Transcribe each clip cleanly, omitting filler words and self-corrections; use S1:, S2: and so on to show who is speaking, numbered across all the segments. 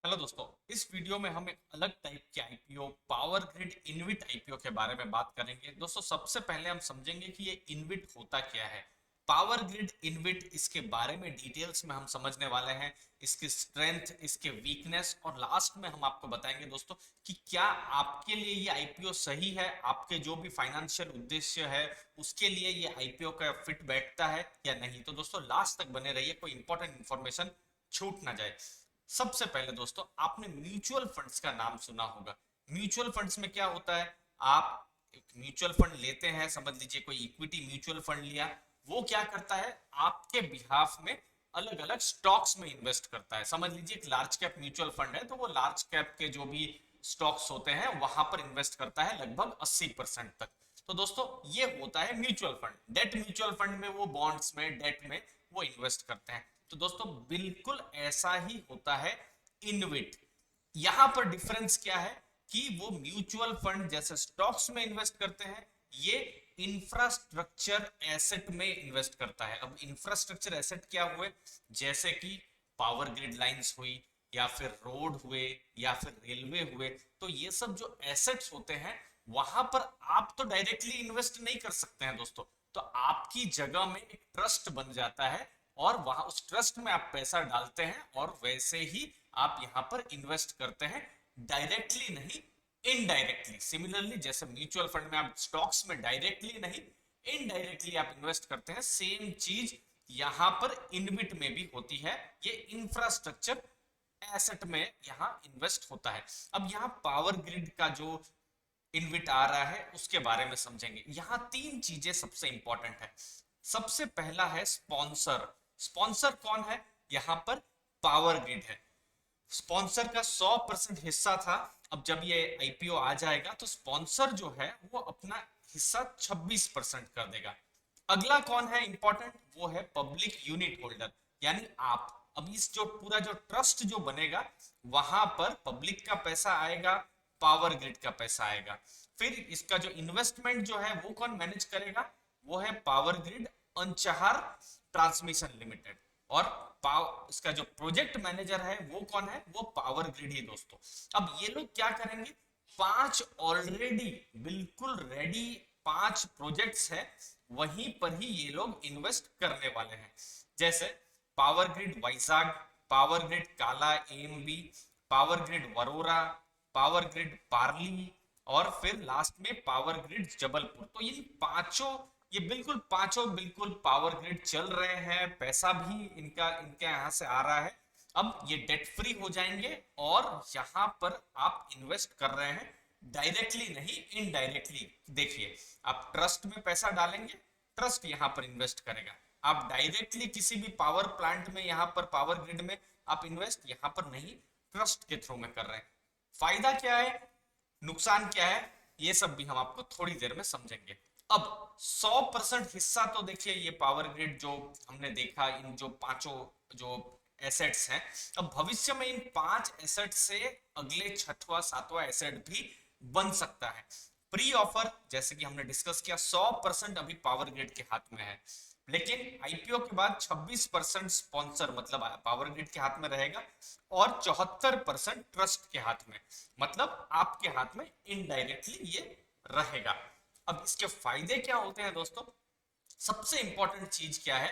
S1: Hello दोस्तों। इस video में हम एक अलग टाइप के आईपीओ पावर ग्रिड इनविट आईपीओ के बारे में बात करेंगे। दोस्तों, सबसे पहले हम समझेंगे कि ये इनविट होता क्या है। पावर ग्रिड इनविट, इसके बारे में डिटेल्स में हम समझने वाले हैं, इसकी स्ट्रेंथ, इसके वीकनेस, और लास्ट में हम आपको बताएंगे दोस्तों कि क्या आपके लिए ये आईपीओ सही है, आपके जो भी फाइनेंशियल उद्देश्य है उसके लिए ये आईपीओ का फिट बैठता है या नहीं। तो दोस्तों, लास्ट तक बने रहिए, कोई इंपॉर्टेंट इंफॉर्मेशन छूट ना जाए। सबसे पहले दोस्तों, आपने म्यूचुअल फंड्स का नाम सुना होगा। म्यूचुअल फंड्स में क्या होता है, आप एक म्यूचुअल फंड लेते हैं, समझ लीजिए कोई इक्विटी म्यूचुअल फंड लिया। वो क्या करता है, आपके बिहाफ में अलग अलग स्टॉक्स में इन्वेस्ट करता है। समझ लीजिए एक लार्ज कैप म्यूचुअल फंड है, तो वो लार्ज कैप के जो भी स्टॉक्स होते हैं वहां पर इन्वेस्ट करता है लगभग 80% तक। तो दोस्तों, ये होता है mutual fund. Debt mutual fund में वो बॉन्ड्स में, डेट में वो इन्वेस्ट करते हैं। तो दोस्तों, बिल्कुल ऐसा ही होता है इनविट। यहां पर डिफरेंस क्या है कि वो म्यूचुअल फंड जैसे स्टॉक्स में इन्वेस्ट करते हैं, ये इंफ्रास्ट्रक्चर एसेट में इन्वेस्ट करता है। अब इंफ्रास्ट्रक्चर एसेट क्या हुए, जैसे कि पावर ग्रिड लाइंस हुई, या फिर रोड हुए, या फिर रेलवे हुए। तो ये सब जो एसेट्स होते हैं, वहां पर आप तो डायरेक्टली इन्वेस्ट नहीं कर सकते हैं दोस्तों। तो आपकी जगह में एक ट्रस्ट बन जाता है, और वहां उस ट्रस्ट में आप पैसा डालते हैं, और वैसे ही आप यहां पर इन्वेस्ट करते हैं, डायरेक्टली नहीं, इनडायरेक्टली। सिमिलरली जैसे म्यूचुअल फंड में आप स्टॉक्स में डायरेक्टली नहीं, इनडायरेक्टली आप इन्वेस्ट करते हैं, सेम चीज यहां पर इनविट में भी होती है। ये इंफ्रास्ट्रक्चर एसेट में यहां इन्वेस्ट होता है। अब यहां पावर ग्रिड का जो इनविट आ रहा है उसके बारे में समझेंगे। यहां तीन चीजें सबसे इंपॉर्टेंट है। सबसे पहला है स्पॉन्सर। स्पॉन्सर कौन है, यहां पर पावर ग्रिड है। स्पॉन्सर का 100% हिस्सा था। अब जब ये आईपीओ आ जाएगा तो स्पॉन्सर जो है वो अपना हिस्सा 26% कर देगा। अगला कौन है इंपॉर्टेंट, वो है पब्लिक यूनिट होल्डर, यानी आप। अब इस जो पूरा जो ट्रस्ट जो बनेगा, वहां पर पब्लिक का पैसा आएगा, पावर ग्रिड का पैसा आएगा। फिर इसका जो इन्वेस्टमेंट जो है वो कौन मैनेज करेगा, वो है पावर ग्रिड अंचाहार ट्रांसमिशन लिमिटेड। और इसका जो प्रोजेक्ट मैनेजर है वो कौन है, वो पावर ग्रिड ही दोस्तों। अब ये लोग क्या करेंगे, पांच ऑलरेडी बिल्कुल रेडी पांच प्रोजेक्ट्स है, वहीं पर ही ये लोग इन्वेस्ट करने वाले हैं। जैसे power grid Vizag, power grid Kala AMB, power grid Warora, power grid Parli, और फिर लास्ट में पावर ग्रिड जबलपुर। तो ये पांचों, ये बिल्कुल पांचों बिल्कुल पावर ग्रिड चल रहे हैं, पैसा भी इनका इनके यहां से आ रहा है। अब ये डेट फ्री हो जाएंगे, और यहां पर आप इन्वेस्ट कर रहे हैं डायरेक्टली नहीं, इनडायरेक्टली। देखिए, आप ट्रस्ट में पैसा डालेंगे, ट्रस्ट यहां पर इन्वेस्ट करेगा। आप डायरेक्टली किसी भी पावर प्लांट में, यहां पर पावर ग्रिड में आप इन्वेस्ट यहां पर नहीं, ट्रस्ट के थ्रू में कर रहे हैं। फायदा क्या है, नुकसान क्या है, ये सब भी हम आपको थोड़ी देर में समझेंगे। अब 100% हिस्सा तो देखिए, ये पावर ग्रिड जो हमने देखा, इन जो पांचों जो एसेट्स हैं, अब भविष्य में इन पांच एसेट से अगले छठवां सातवां एसेट भी बन सकता है। प्री ऑफर जैसे कि हमने डिस्कस किया, 100% अभी पावर ग्रिड के हाथ में है, लेकिन आईपीओ के बाद 26% स्पॉन्सर मतलब पावर ग्रिड के हाथ में रहेगा, और 74% ट्रस्ट के हाथ में, मतलब आपके हाथ में इनडायरेक्टली ये रहेगा। अब इसके फायदे क्या होते हैं दोस्तों, सबसे इंपॉर्टेंट चीज क्या है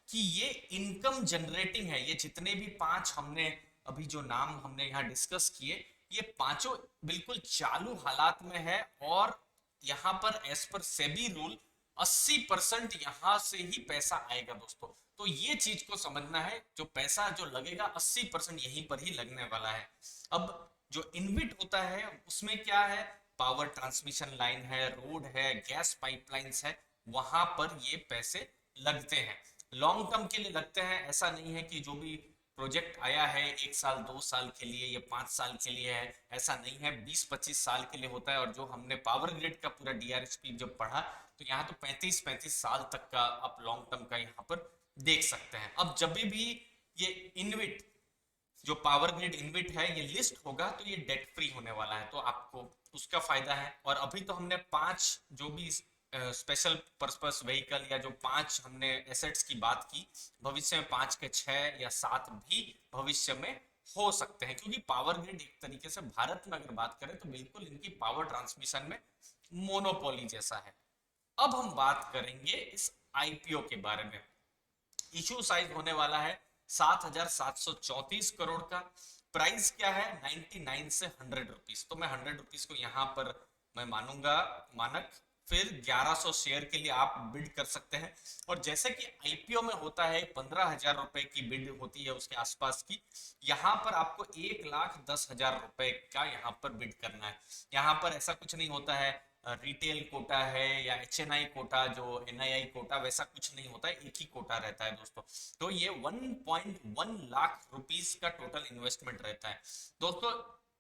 S1: कि ये इनकम जनरेटिंग है। ये जितने भी पांच हमने अभी जो नाम हमने यहाँ डिस्कस किए, ये पांचों बिल्कुल चालू हालात में है, और यहाँ पर एज पर सेबी रूल 80% यहां से ही पैसा आएगा दोस्तों। तो ये चीज को समझना है, जो पैसा जो लगेगा 80% यहीं पर ही लगने वाला है। अब जो इनविट होता है उसमें क्या है, पावर ट्रांसमिशन लाइन है, रोड है, गैस पाइपलाइंस है, वहां पर ये पैसे लगते हैं। लॉन्ग टर्म के लिए लगते हैं, ऐसा नहीं है कि जो भी प्रोजेक्ट आया है 1 साल 2 साल के लिए, ये 5 साल के लिए है, ऐसा नहीं है, 20-25 साल के लिए होता है। और जो हमने पावर ग्रिड का पूरा डीआरएसपी जब पढ़ा, तो यहाँ तो 35-35 साल तक का आप लॉन्ग टर्म का यहाँ पर देख सकते हैं। अब जब भी ये इनविट, जो पावर ग्रिड इनविट है, ये लिस्ट होगा तो ये डेट फ्री होने वाला है, तो आपको उसका फायदा है। और अभी तो हमने पांच जो भी स्पेशल पर्पस व्हीकल, या जो पांच हमने एसेट्स की बात की, भविष्य में पांच के छह या सात भी भविष्य में हो सकते हैं, क्योंकि पावर ग्रिड एक तरीके से भारत में अगर बात करें तो बिल्कुल इनकी पावर ट्रांसमिशन में मोनोपोली जैसा है। अब हम बात करेंगे इस आईपीओ के बारे में। इशू साइज होने वाला है 7,734 करोड़ का। प्राइस क्या है 99 से 100 रुपीज, तो मैं 100 रुपीज को यहाँ पर मैं मानूंगा मानक। फिर 1100 शेयर के लिए आप बिड कर सकते हैं। और जैसे कि आईपीओ में होता है 15,000 रुपए की बिड होती है उसके आसपास की, यहाँ पर आपको 1,10,000 रुपए का यहाँ पर बिड करना है। यहाँ पर ऐसा कुछ नहीं होता है रिटेल कोटा है या एचएनआई कोटा, जो एनआईआई कोटा, वैसा कुछ नहीं होता है, एक ही कोटा रहता है दोस्तों। तो ये 1.1 लाख रुपीस का टोटल इन्वेस्टमेंट रहता है दोस्तों।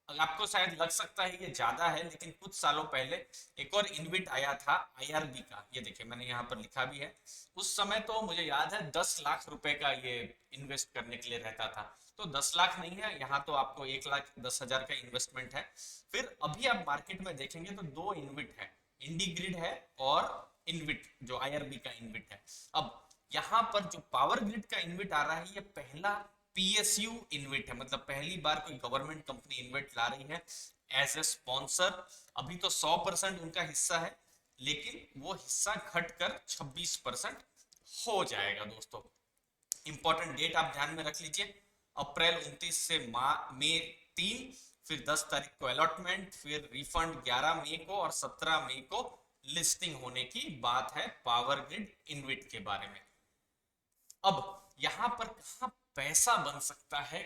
S1: आपको शायद लग सकता है ये ज्यादा है, लेकिन कुछ सालों पहले एक और इन्विट आया था आईआरबी का, ये देखिए मैंने यहाँ पर लिखा भी है। उस समय तो मुझे याद है 10 लाख रुपए का ये इन्वेस्ट करने के लिए रहता था। तो 10 लाख नहीं है, यहाँ तो आपको 1,10,000 का इन्वेस्टमेंट है। फिर अभी आप मार्केट में देखेंगे तो दो इन्विट है, इंडीग्रिड है और इन्विट जो आईआरबी का इन्विट है। अब यहाँ पर जो पावर ग्रिड का इन्विट आ रहा है, ये पहला पीएसयू इन्विट है, मतलब पहली बार कोई गवर्नमेंट कंपनी इन्विट ला रही है एज ए स्पॉन्सर। अभी तो 100% उनका हिस्सा है, लेकिन वो हिस्सा घटकर 26% हो जाएगा दोस्तों। इंपॉर्टेंट डेट आप ध्यान में रख लीजिए, अप्रैल 29 से मई 3, फिर 10 तारीख को अलॉटमेंट, फिर रिफंड 11 मई को और 17 मई को लिस्टिंग होने की बात है पावर ग्रिड इन्विट के बारे में। अब यहां पर कहां पैसा बन सकता है,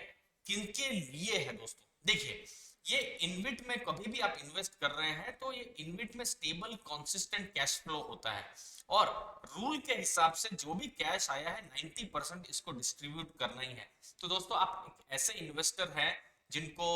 S1: किनके लिए है दोस्तों? देखिए, ये इन्विट में कभी भी आप इन्वेस्ट कर रहे हैं तो ये इन्विट में स्टेबल कंसिस्टेंट कैश फ्लो होता है, और रूल के हिसाब से जो भी कैश आया है 90% इसको डिस्ट्रीब्यूट करना ही है। तो दोस्तों, आप एक ऐसे इन्वेस्टर हैं जिनको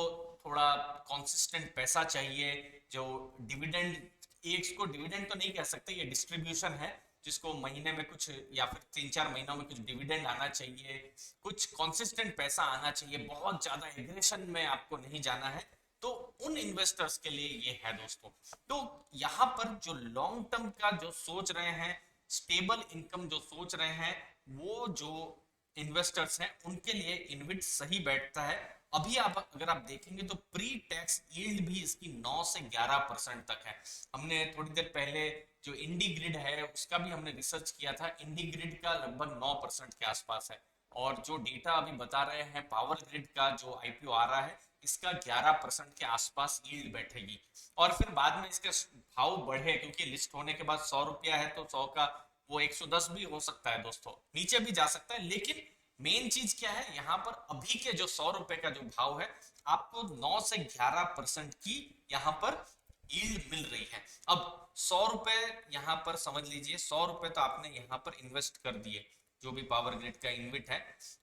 S1: थोड़ा कंसिस्टेंट पैसा चाहिए, जो डिविडेंड, इसको डिविडेंड तो नहीं कह सकते, ये डिस्ट्रीब्यूशन है, जिसको महीने में कुछ या फिर 3-4 महीनों में कुछ डिविडेंड आना चाहिए, कुछ कंसिस्टेंट पैसा आना चाहिए, बहुत ज्यादा एग्रेशन में आपको नहीं जाना है। तो उन इन्वेस्टर्स के लिए ये है दोस्तों। तो यहाँ पर जो लॉन्ग टर्म का जो सोच रहे हैं, स्टेबल इनकम जो सोच रहे हैं, वो जो इन्वेस्टर्स हैं उनके लिए इन्विट सही बैठता है। अभी आप अगर आप देखेंगे तो प्री टैक्स यील्ड भी इसकी 9 से 11% तक है। हमने थोड़ी देर पहले जो इंडी ग्रिड है उसका भी हमने रिसर्च किया था, इंडी ग्रिड का लगभग 9% के आसपास है। और जो डेटा अभी बता रहे हैं पावर ग्रिड का जो आईपीओ आ रहा है, इसका 11% के आसपास यील्ड बैठेगी। और फिर बाद में इसके भाव बढ़े, क्योंकि लिस्ट होने के बाद 100 रुपया है तो 100 का वो 110 भी हो सकता है दोस्तों, नीचे भी जा सकता है। लेकिन मेन चीज क्या है, यहाँ पर अभी के जो 100 रुपए का जो भाव है, आपको 9 से 11% की यहाँ पर यील्ड मिल रही है। अब 100 रुपए यहाँ पर समझ लीजिए, 100 रुपए तो आपने यहाँ पर इन्वेस्ट कर दिए जो भी पावर ग्रिड का इन्विट है,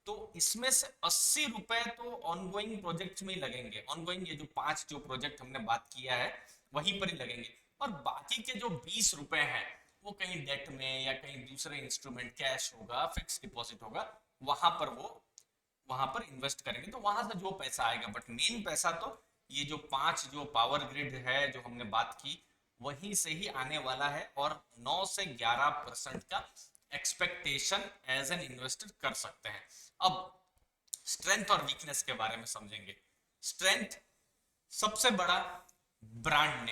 S1: तो इसमें से 80 रुपए तो ऑनगोइंग प्रोजेक्ट में ही लगेंगे। ऑनगोइंग ये जो 5 जो प्रोजेक्ट हमने बात किया है वहीं पर ही लगेंगे, और बाकी के जो 20 रुपए हैं वो कहीं डेट में या कहीं दूसरे इंस्ट्रूमेंट, कैश होगा, फिक्स डिपॉजिट होगा, वहां पर वो वहां पर इन्वेस्ट करेंगे, तो वहां से जो पैसा आएगा। बट मेन पैसा तो ये जो 5 जो पावर ग्रिड है जो हमने बात की, वहीं से ही आने वाला है। और 9 से 11% का एक्सपेक्टेशन एज एन इन्वेस्टर कर सकते हैं। अब स्ट्रेंथ और वीकनेस के बारे में समझेंगे। स्ट्रेंथ, सबसे बड़ा ब्रांड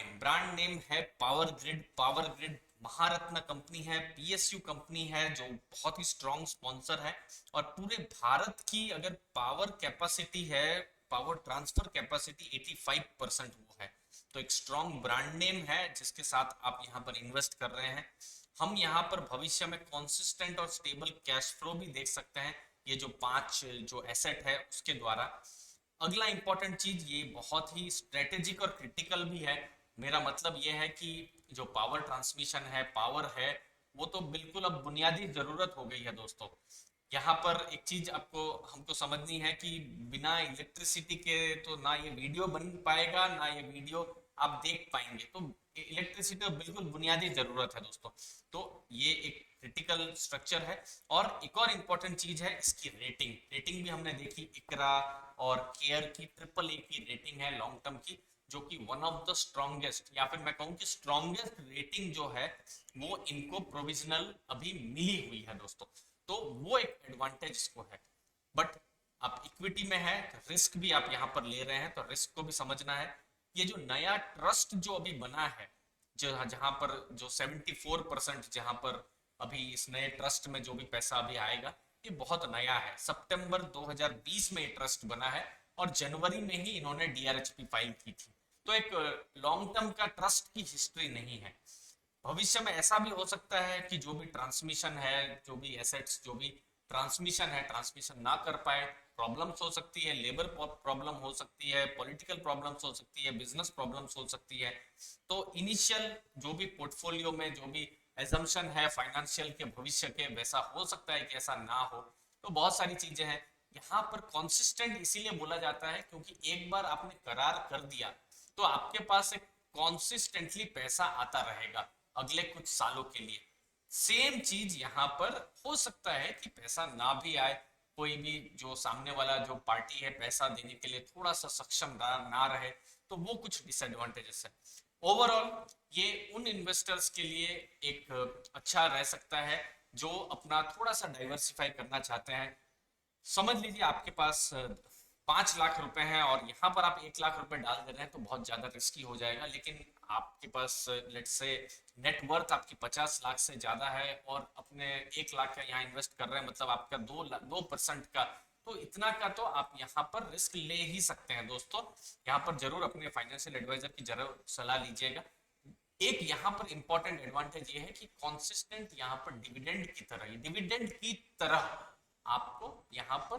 S1: नेम है पावर ग्रिड। पावर ग्रिड महारत्न कंपनी है, पीएसयू कंपनी है जो बहुत ही स्ट्रॉन्ग स्पॉन्सर है, और पूरे भारत की अगर पावर कैपेसिटी है, पावर ट्रांसफर कैपेसिटी 85% वो है। तो एक स्ट्रॉन्ग ब्रांड नेम है जिसके साथ आप यहाँ पर इन्वेस्ट कर रहे हैं। हम यहाँ पर भविष्य में कंसिस्टेंट और स्टेबल कैश फ्लो भी देख सकते हैं, ये जो 5 जो एसेट है उसके द्वारा। अगला इंपॉर्टेंट चीज, ये बहुत ही स्ट्रेटेजिक और क्रिटिकल भी है। मेरा मतलब ये है कि जो पावर ट्रांसमिशन है, पावर है, वो तो बिल्कुल अब बुनियादी जरूरत हो गई है दोस्तों। यहाँ पर एक चीज आपको हमको समझनी है कि बिना इलेक्ट्रिसिटी के तो ना ये वीडियो बन पाएगा, ना ये वीडियो आप देख पाएंगे। तो इलेक्ट्रिसिटी तो बिल्कुल बुनियादी जरूरत है दोस्तों। तो ये एक क्रिटिकल स्ट्रक्चर है। और एक और इम्पोर्टेंट चीज है इसकी रेटिंग। रेटिंग भी हमने देखी, इकरा और केयर की AAA की रेटिंग है लॉन्ग टर्म की, जो कि वन ऑफ द स्ट्रॉन्गेस्ट, या फिर मैं कहूँ कि स्ट्रॉन्गेस्ट रेटिंग जो है वो इनको प्रोविजनल अभी मिली हुई है दोस्तों। तो वो एक एडवांटेज इसको है। बट आप इक्विटी में है तो रिस्क भी आप यहाँ पर ले रहे हैं, तो रिस्क को भी समझना है। ये जो नया ट्रस्ट जो अभी बना है, जो जहाँ पर जो 74% जहाँ पर अभी इस नए ट्रस्ट में जो भी पैसा अभी आएगा, ये बहुत नया है। सितंबर 2020 में ये ट्रस्ट बना है और जनवरी में ही इन्होंने डीआरएचपी फाइल की थी। तो एक लॉन्ग टर्म का ट्रस्ट की हिस्ट्री नहीं है। भविष्य में ऐसा भी हो सकता है कि जो भी ट्रांसमिशन है, जो भी एसेट्स, जो भी ट्रांसमिशन है, ट्रांसमिशन ना कर पाए, प्रॉब्लम्स हो सकती है, लेबर प्रॉब्लम हो सकती है, पॉलिटिकल प्रॉब्लम्स हो सकती है, बिजनेस प्रॉब्लम्स हो सकती है। तो इनिशियल जो भी पोर्टफोलियो में जो भी एजम्पशन है फाइनेंशियल के भविष्य के, वैसा हो सकता है कि ऐसा ना हो। तो बहुत सारी चीजें हैं यहाँ पर। कॉन्सिस्टेंट इसीलिए बोला जाता है क्योंकि एक बार आपने करार कर दिया तो आपके पास एक कॉन्सिस्टेंटली पैसा आता रहेगा अगले कुछ सालों के लिए। सेम चीज यहाँ पर हो सकता है कि पैसा ना भी आए, कोई भी जो सामने वाला जो पार्टी है पैसा देने के लिए थोड़ा सा सक्षम ना रहे, तो वो कुछ डिसएडवांटेजेस है। ओवरऑल ये उन इन्वेस्टर्स के लिए एक अच्छा रह सकता है जो अपना थोड़ा सा डाइवर्सिफाई करना चाहते हैं। समझ लीजिए आपके पास 5 लाख रुपए हैं और यहाँ पर आप 1 लाख रुपए डाल दे रहे हैं तो बहुत ज्यादा रिस्की हो जाएगा। लेकिन आपके पास लेट से नेटवर्थ आपकी 50 लाख से ज्यादा है और अपने 1 लाख का यहाँ इन्वेस्ट कर रहे हैं, मतलब आपका 2% का, तो इतना का तो आप यहाँ पर रिस्क ले ही सकते हैं दोस्तों। यहाँ पर जरूर अपने फाइनेंशियल एडवाइजर की जरूर सलाह लीजिएगा। एक यहाँ पर इंपॉर्टेंट एडवांटेज ये है कि कॉन्सिस्टेंट यहाँ पर डिविडेंड की तरह आपको यहाँ पर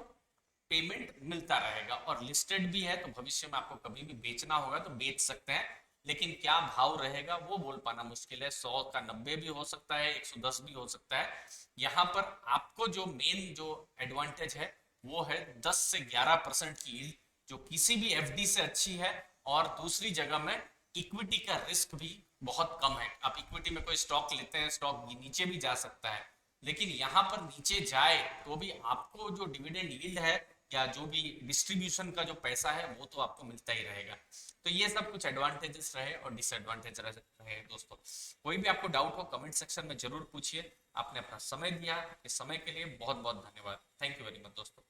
S1: पेमेंट मिलता रहेगा और लिस्टेड भी है, तो भविष्य में आपको कभी भी बेचना होगा तो बेच सकते हैं। लेकिन क्या भाव रहेगा वो बोल पाना मुश्किल है। 100 का 90 भी हो सकता है, 110 भी हो सकता है। यहाँ पर आपको जो मेन जो एडवांटेज है वो है 10 से 11% की यील्ड, जो किसी भी एफडी से अच्छी है। और दूसरी जगह में इक्विटी का रिस्क भी बहुत कम है। आप इक्विटी में कोई स्टॉक लेते हैं, स्टॉक नीचे भी जा सकता है, लेकिन यहाँ पर नीचे जाए तो भी आपको जो डिविडेंड यील्ड है या जो भी डिस्ट्रीब्यूशन का जो पैसा है वो तो आपको मिलता ही रहेगा। तो ये सब कुछ एडवांटेजेस रहे और डिसएडवांटेज रहे दोस्तों। कोई भी आपको डाउट हो कमेंट सेक्शन में जरूर पूछिए। आपने अपना समय दिया, इस समय के लिए बहुत बहुत धन्यवाद। थैंक यू वेरी मच दोस्तों।